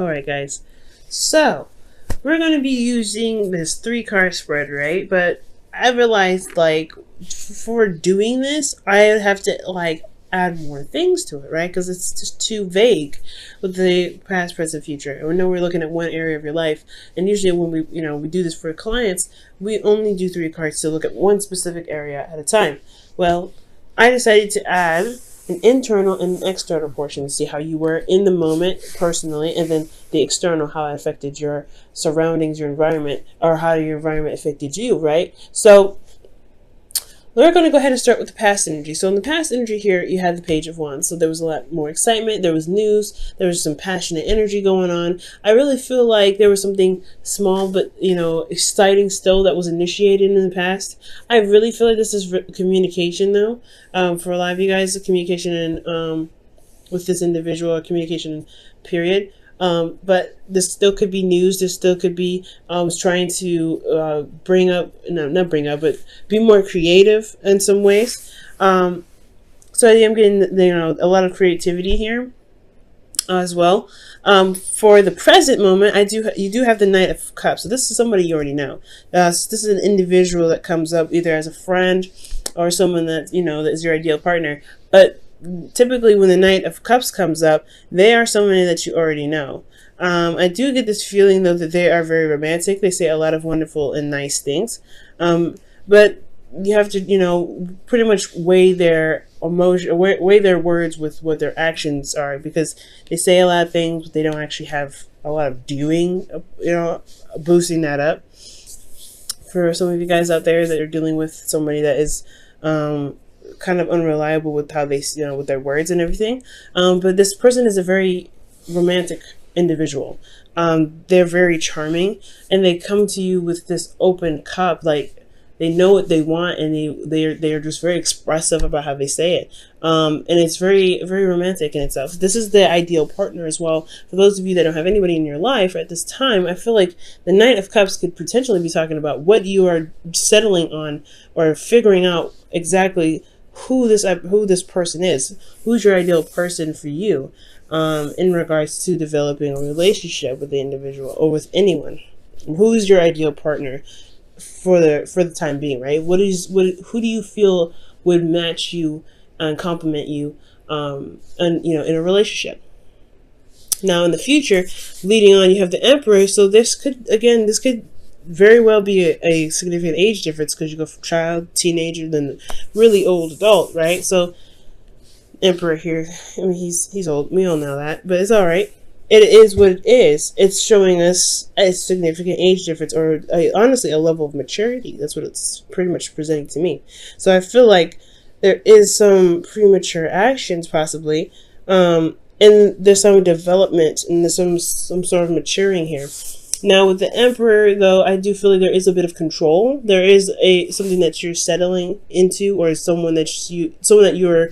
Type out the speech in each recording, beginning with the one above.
Alright guys, so we're going to be using this 3-card spread, right? But I realized, like, for doing this, I have to, like, add more things to it, right? Because it's just too vague with the past, present, future. And we know we're looking at one area of your life, and usually when we do this for clients, we only do 3 cards to look at one specific area at a time. Well, I decided to add an internal and an external portion to see how you were in the moment personally, and then the external, how it affected your surroundings, your environment, or how your environment affected you, right? So we're going to go ahead and start with the past energy. So in the past energy here, you had the Page of Wands. So there was a lot more excitement. There was news. There was some passionate energy going on. I really feel like there was something small but, exciting still that was initiated in the past. I really feel like this is communication, though. For a lot of you guys, the communication with this individual, or communication period. But this still could be news. This still could be trying to not bring up, but be more creative in some ways. So I am getting a lot of creativity here as well. For the present moment, you do have the Knight of Cups. So this is somebody you already know. So this is an individual that comes up either as a friend or someone that that is your ideal partner. But typically when the Knight of Cups comes up, they are somebody that you already know. I do get this feeling, though, that they are very romantic. They say a lot of wonderful and nice things. But you have to, pretty much weigh their emotion, weigh their words with what their actions are, because they say a lot of things, but they don't actually have a lot of doing, boosting that up. For some of you guys out there that are dealing with somebody that is, kind of unreliable with how they, with their words and everything. But this person is a very romantic individual. They're very charming, and they come to you with this open cup, like they know what they want, and they're just very expressive about how they say it. And it's very, very romantic in itself. This is the ideal partner as well. For those of you that don't have anybody in your life at this time, I feel like the Knight of Cups could potentially be talking about what you are settling on, or figuring out exactly who this person is, who's your ideal person for you, in regards to developing a relationship with the individual or with anyone. Who's your ideal partner for the time being, right? Who do you feel would match you and complement you, and in a relationship? Now in the future, leading on, you have the Emperor. So this could very well be a significant age difference, because you go from child, teenager, then really old adult, right? So Emperor here, I mean, he's old. We all know that, but it's all right. It is what it is. It's showing us a significant age difference, or honestly a level of maturity. That's what it's pretty much presenting to me. So I feel like there is some premature actions possibly, and there's some development, and there's some sort of maturing here. Now with the Emperor, though, I do feel like there is a bit of control. There is something that you're settling into, or someone that you're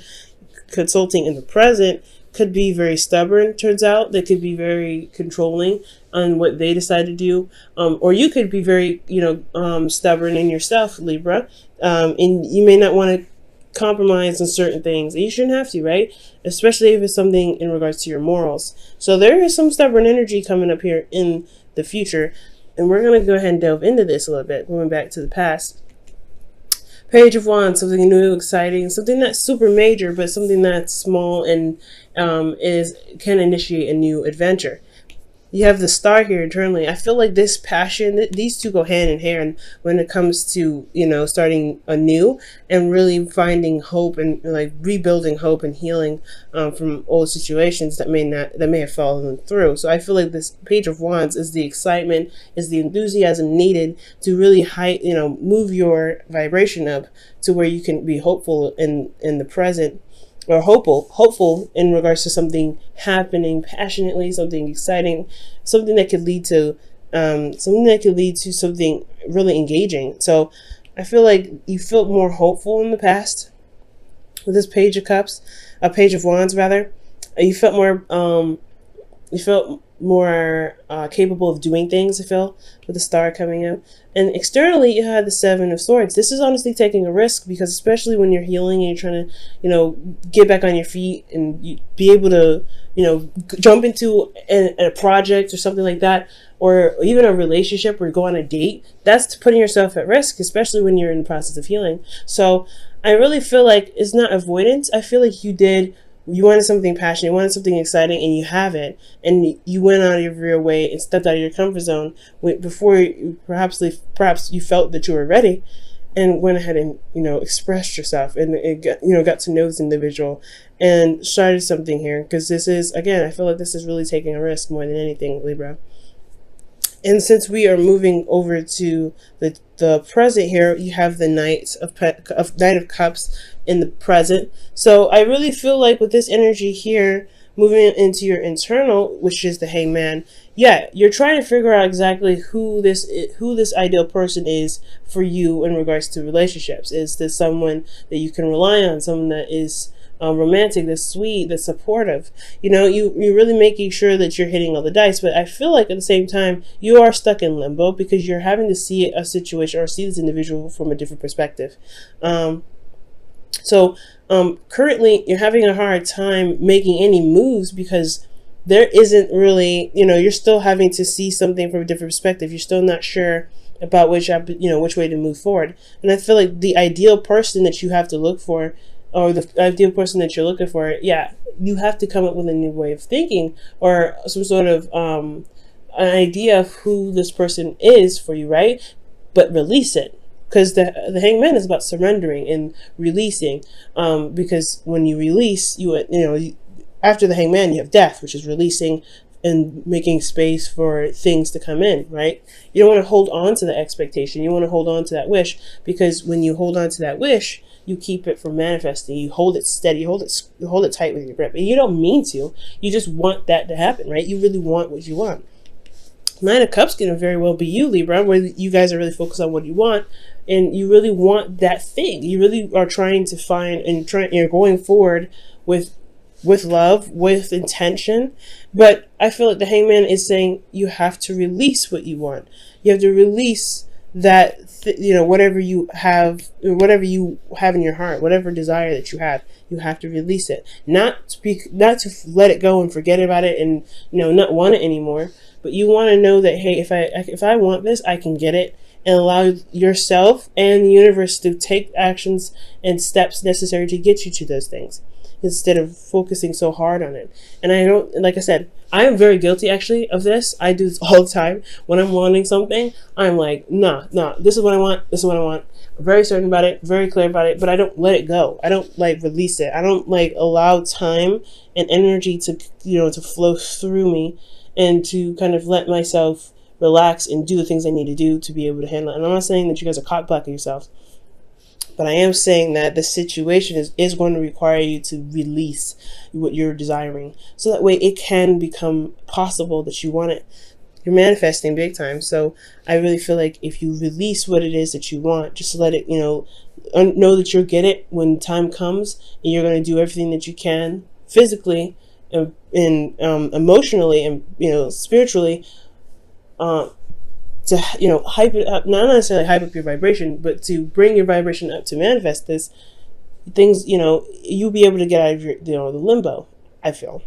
consulting in the present could be very stubborn. Turns out they could be very controlling on what they decide to do, or you could be very stubborn in yourself, Libra, and you may not want to compromise on certain things. You shouldn't have to, right? Especially if it's something in regards to your morals. So there is some stubborn energy coming up here in the future, and we're going to go ahead and delve into this a little bit, going back to the past. Page of Wands, something new, exciting, something not super major, but something that's small and can initiate a new adventure. You have the Star here internally. I feel like this passion, these two go hand in hand when it comes to, starting anew and really finding hope, and like rebuilding hope and healing from old situations that may have fallen through. So I feel like this Page of Wands is the excitement, is the enthusiasm needed to really move your vibration up to where you can be hopeful in the present, or hopeful in regards to something happening passionately, something exciting, something that could lead to something really engaging. So I feel like you felt more hopeful in the past with this Page of Cups, a Page of Wands rather. You felt more capable of doing things, I feel, with the Star coming up. And externally, you had the Seven of Swords. This is honestly taking a risk, because especially when you're healing and you're trying to, get back on your feet and be able to, jump into a project or something like that, or even a relationship or go on a date, that's putting yourself at risk, especially when you're in the process of healing. So I really feel like it's not avoidance. I feel like you wanted something passionate, you wanted something exciting, and you have it, and you went out of your way and stepped out of your comfort zone before perhaps you felt that you were ready, and went ahead and expressed yourself and got to know this individual and started something here. Because this is, again, I feel like this is really taking a risk more than anything, Libra. And since we are moving over to the present here, you have the Knight of Cups in the present. So I really feel like with this energy here, moving into your internal, which is the Hangman, yeah, you're trying to figure out exactly who this ideal person is for you in regards to relationships. Is this someone that you can rely on, someone that is romantic, that's sweet, that's supportive? You're really making sure that you're hitting all the dice. But I feel like at the same time, you are stuck in limbo because you're having to see a situation or see this individual from a different perspective. So currently you're having a hard time making any moves because there isn't really, you're still having to see something from a different perspective. You're still not sure about which way to move forward. And I feel like the ideal person that you have to look for, or the ideal person that you're looking for, yeah, you have to come up with a new way of thinking or some sort of an idea of who this person is for you, right? But release it. Because the Hangman is about surrendering and releasing. Because when you release, after the Hangman, you have death, which is releasing and making space for things to come in, right? You don't want to hold on to the expectation. You want to hold on to that wish, because when you hold on to that wish, you keep it from manifesting. You hold it steady. You hold it tight with your grip. And you don't mean to. You just want that to happen, right? You really want what you want. Nine of Cups can very well be you, Libra, where you guys are really focused on what you want, and you really want that thing. You really are trying to find and you're going forward with love, with intention. But I feel like the Hangman is saying you have to release what you want. You have to release that whatever you have in your heart, whatever desire that you have to release it. Not to let it go and forget about it and not want it anymore. But you want to know that, hey, if I want this, I can get it, and allow yourself and the universe to take actions and steps necessary to get you to those things, instead of focusing so hard on it. And I don't, like I said, I am very guilty actually of this. I do this all the time. When I'm wanting something, I'm like, nah, this is what I want. This is what I want. I'm very certain about it, very clear about it, but I don't let it go. I don't release it. I don't allow time and energy to, to flow through me, and to kind of let myself relax and do the things I need to do to be able to handle it. And I'm not saying that you guys are caught blocking yourself, but I am saying that the situation is going to require you to release what you're desiring, so that way it can become possible that you want it. You're manifesting big time. So I really feel like if you release what it is that you want, just let it, know that you'll get it when time comes, and you're going to do everything that you can physically and emotionally and spiritually to hype it up, not necessarily hype up your vibration, but to bring your vibration up to manifest this things. You'll be able to get out of your the limbo, I feel.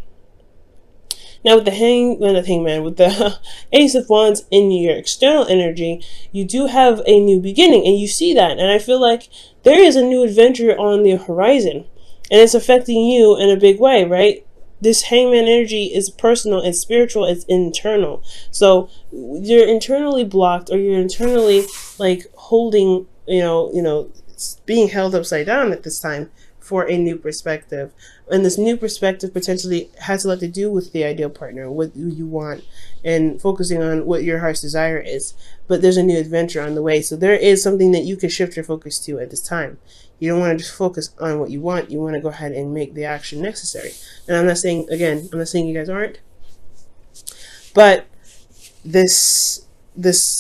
Now with the Hangman, with the Ace of Wands in your external energy, you do have a new beginning, and you see that, and I feel like there is a new adventure on the horizon, and it's affecting you in a big way, right? This Hangman energy is personal, it's spiritual, it's internal. So you're internally blocked, or you're internally holding, being held upside down at this time for a new perspective. And this new perspective potentially has a lot to do with the ideal partner, what you want, and focusing on what your heart's desire is. But there's a new adventure on the way. So there is something that you can shift your focus to at this time. You don't want to just focus on what you want. You want to go ahead and make the action necessary. And I'm not saying you guys aren't. But the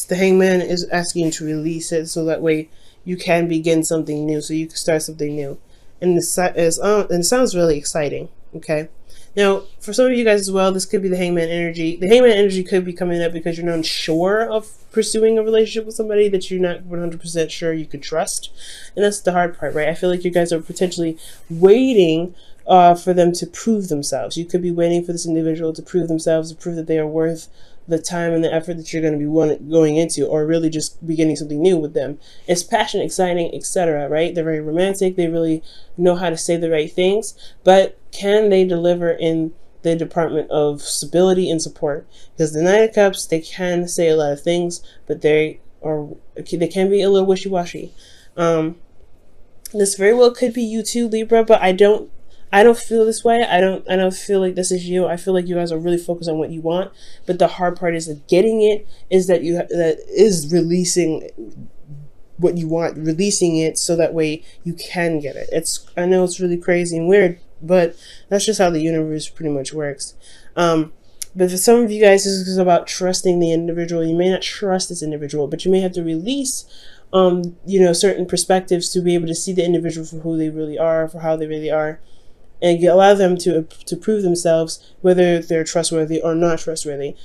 Hangman is asking you to release it, so that way you can begin something new, so you can start something new. And it sounds really exciting. Okay. Now, for some of you guys as well, this could be the Hangman energy. The Hangman energy could be coming up because you're not sure of pursuing a relationship with somebody that you're not 100% sure you could trust. And that's the hard part, right? I feel like you guys are potentially waiting for them to prove themselves. You could be waiting for this individual to prove themselves, to prove that they are worth the time and the effort that you're going to be going into, or really just beginning something new with them. It's passionate, exciting, etc., right? They're very romantic. They really know how to say the right things, but can they deliver in the department of stability and support? Because the Knight of Cups, they can say a lot of things, but they can be a little wishy-washy. This very well could be you too, Libra, but I don't feel this way. I don't feel like this is you. I feel like you guys are really focused on what you want, but the hard part is that getting it is that is releasing what you want, releasing it so that way you can get it. I know it's really crazy and weird, but that's just how the universe pretty much works. But for some of you guys, this is about trusting the individual. You may not trust this individual, but you may have to release certain perspectives to be able to see the individual for who they really are, for how they really are, and allow them to prove themselves, whether they're trustworthy or not trustworthy.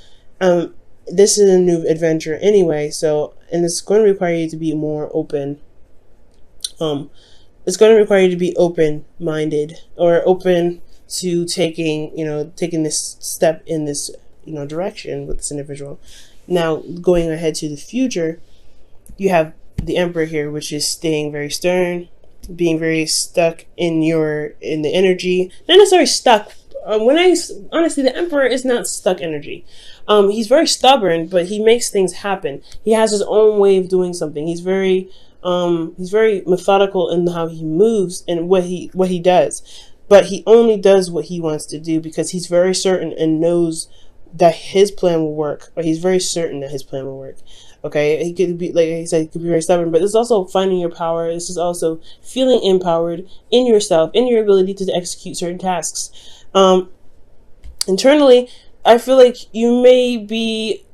This is a new adventure anyway, and it's going to require you to be more open. It's going to require you to be open-minded, or open to taking this step in this direction with this individual. Now, going ahead to the future, you have the Emperor here, which is staying very stern, being very stuck in the energy. Not necessarily stuck. Honestly, the Emperor is not stuck energy. He's very stubborn, but he makes things happen. He has his own way of doing something. He's very methodical in how he moves and what he does. But he only does what he wants to do because he's very certain and knows that his plan will work, or he's very certain that his plan will work. Okay, he could be, like I said, he could be very stubborn, but this is also finding your power. This is also feeling empowered in yourself, in your ability to execute certain tasks. Internally, I feel like you may be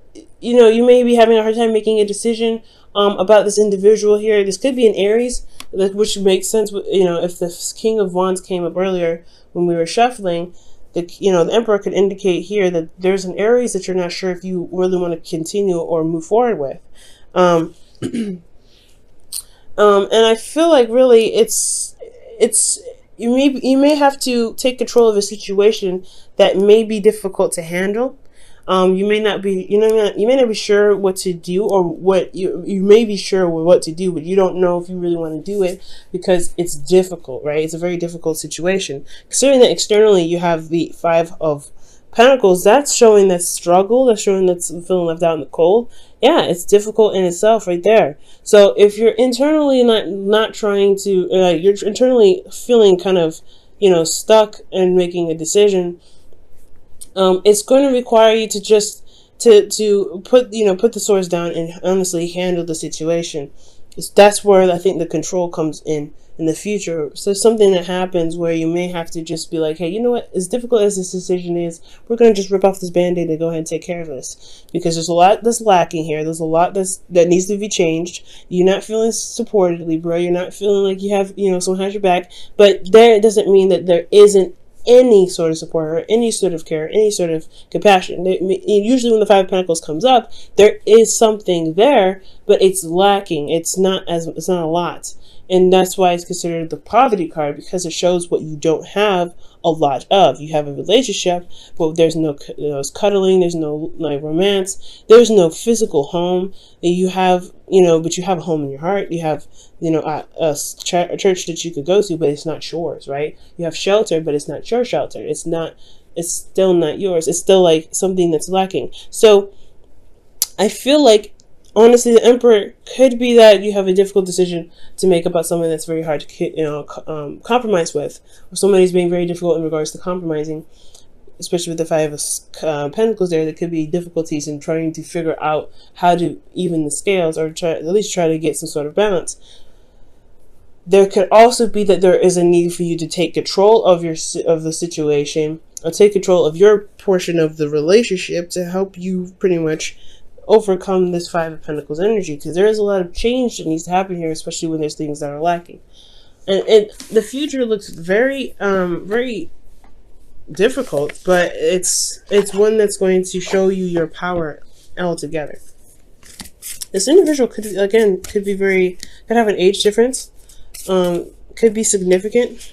having a hard time making a decision about this individual here. This could be an Aries, which makes sense. If the King of Wands came up earlier when we were shuffling, the Emperor could indicate here that there's an Aries that you're not sure if you really want to continue or move forward with. And I feel like really you may have to take control of a situation that may be difficult to handle. You may not be sure what to do, or what you may be sure what to do, but you don't know if you really want to do it because it's difficult, right? It's a very difficult situation. Considering that externally you have the Five of Pentacles, that's showing that struggle, that's showing that's feeling left out in the cold. Yeah, it's difficult in itself right there. So if you're internally not trying to, you're internally feeling kind of, stuck and making a decision, it's going to require you to just to put the swords down and honestly handle the situation. That's where I think the control comes in the future. So something that happens where you may have to just be like, hey, you know what? As difficult as this decision is, we're going to just rip off this Band-Aid and go ahead and take care of this, because there's a lot that's lacking here. There's a lot that needs to be changed. You're not feeling supported, Libra. You're not feeling like you have someone has your back. But it doesn't mean that there isn't any sort of support or any sort of care, any sort of compassion. Usually when the Five of Pentacles comes up, there is something there, but it's lacking. It's not a lot. And that's why it's considered the poverty card, because it shows what you don't have a lot of. You have a relationship, but there's no cuddling, there's no romance, there's no physical home. You have, but you have a home in your heart. You have, a church that you could go to, but it's not yours, right? You have shelter, but it's not your shelter. It's still not yours. It's still like something that's lacking. So I feel like, honestly, the Emperor could be that you have a difficult decision to make about something that's very hard to compromise with, or somebody's being very difficult in regards to compromising, especially with the Five of Pentacles there. There could be difficulties in trying to figure out how to even the scales, or at least try to get some sort of balance. There could also be that there is a need for you to take control of the situation, or take control of your portion of the relationship to help you pretty much overcome this Five of Pentacles energy, because there is a lot of change that needs to happen here, especially when there's things that are lacking. And the future looks very very difficult, but it's one that's going to show you your power altogether. This individual could have an age difference, could be significant.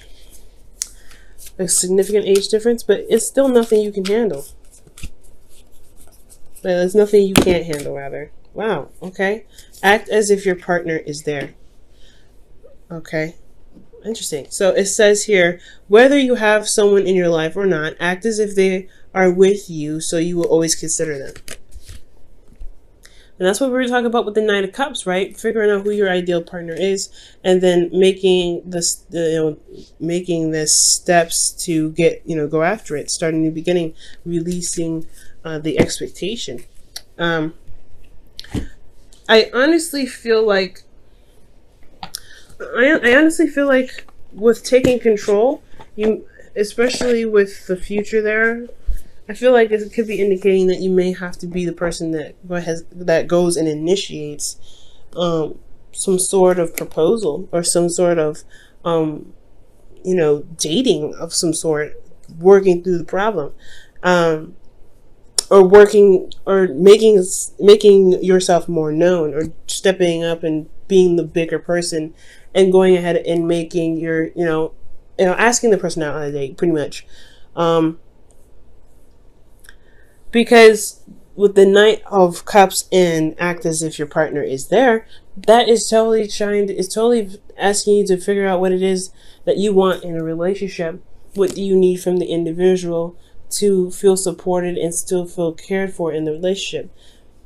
a significant age difference, but it's still nothing you can handle. There's nothing you can't handle, rather. Wow, okay. Act as if your partner is there. Okay, interesting. So it says here, whether you have someone in your life or not, act as if they are with you, so you will always consider them. And that's what we were talking about with the Knight of Cups, right? Figuring out who your ideal partner is, and then making this, making this steps to get, go after it, start a new beginning, releasing the expectation. I honestly feel like, with taking control, especially with the future there, I feel like it could be indicating that you may have to be the person that goes and initiates some sort of proposal, or some sort of dating of some sort, working through the problem, or making yourself more known, or stepping up and being the bigger person, and going ahead and making your asking the person out on a date, pretty much. Because with the Knight of Cups and act as if your partner is there, that is totally asking you to figure out what it is that you want in a relationship. What do you need from the individual to feel supported and still feel cared for in the relationship?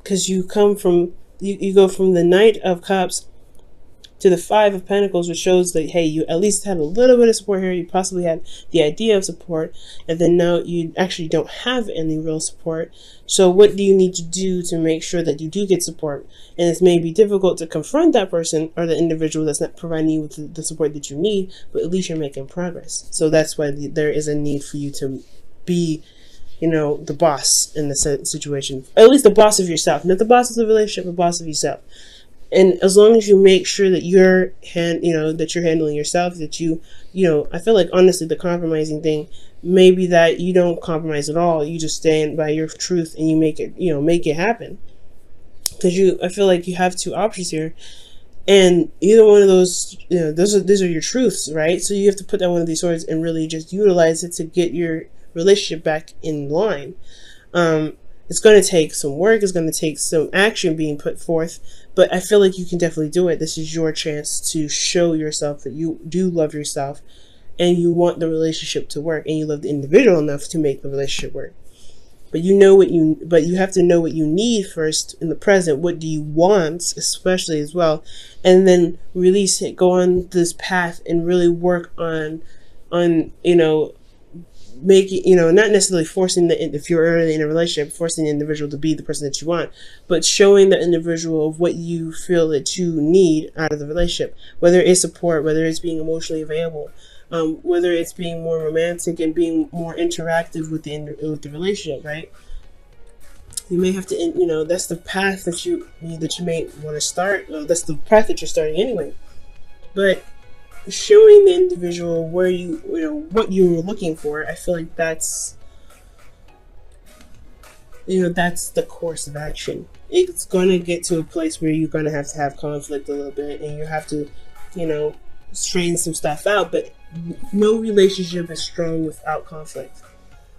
Because you go from the Knight of Cups to the Five of Pentacles, which shows that, hey, you at least had a little bit of support here. You possibly had the idea of support, and then now you actually don't have any real support. So what do you need to do to make sure that you do get support? And it may be difficult to confront that person or the individual that's not providing you with the support that you need, but at least you're making progress. So that's why there is a need for you to be, the boss in the situation. At least the boss of yourself. Not the boss of the relationship, the boss of yourself. And as long as you make sure that you're handling yourself, that I feel like, honestly, the compromising thing may be that you don't compromise at all. You just stand by your truth and you make it happen. Because I feel like you have two options here, and either one of those, those are your truths, right? So you have to put down one of these swords and really just utilize it to get your relationship back in line. It's going to take some work. It's going to take some action being put forth, but I feel like you can definitely do it. This is your chance to show yourself that you do love yourself, and you want the relationship to work, and you love the individual enough to make the relationship work. But you have to know what you need first in the present. What do you want, especially, as well, and then release it. Go on this path and really work on making, not necessarily forcing if you're already in a relationship, forcing the individual to be the person that you want, but showing the individual of what you feel that you need out of the relationship, whether it's support, whether it's being emotionally available, whether it's being more romantic and being more interactive with the relationship, right? You may have to, that's the path that you may want to start. That's the path that you're starting anyway. But showing the individual where what you were looking for, I feel like that's the course of action. It's going to get to a place where you're going to have conflict a little bit, and you have to straighten some stuff out, but no relationship is strong without conflict.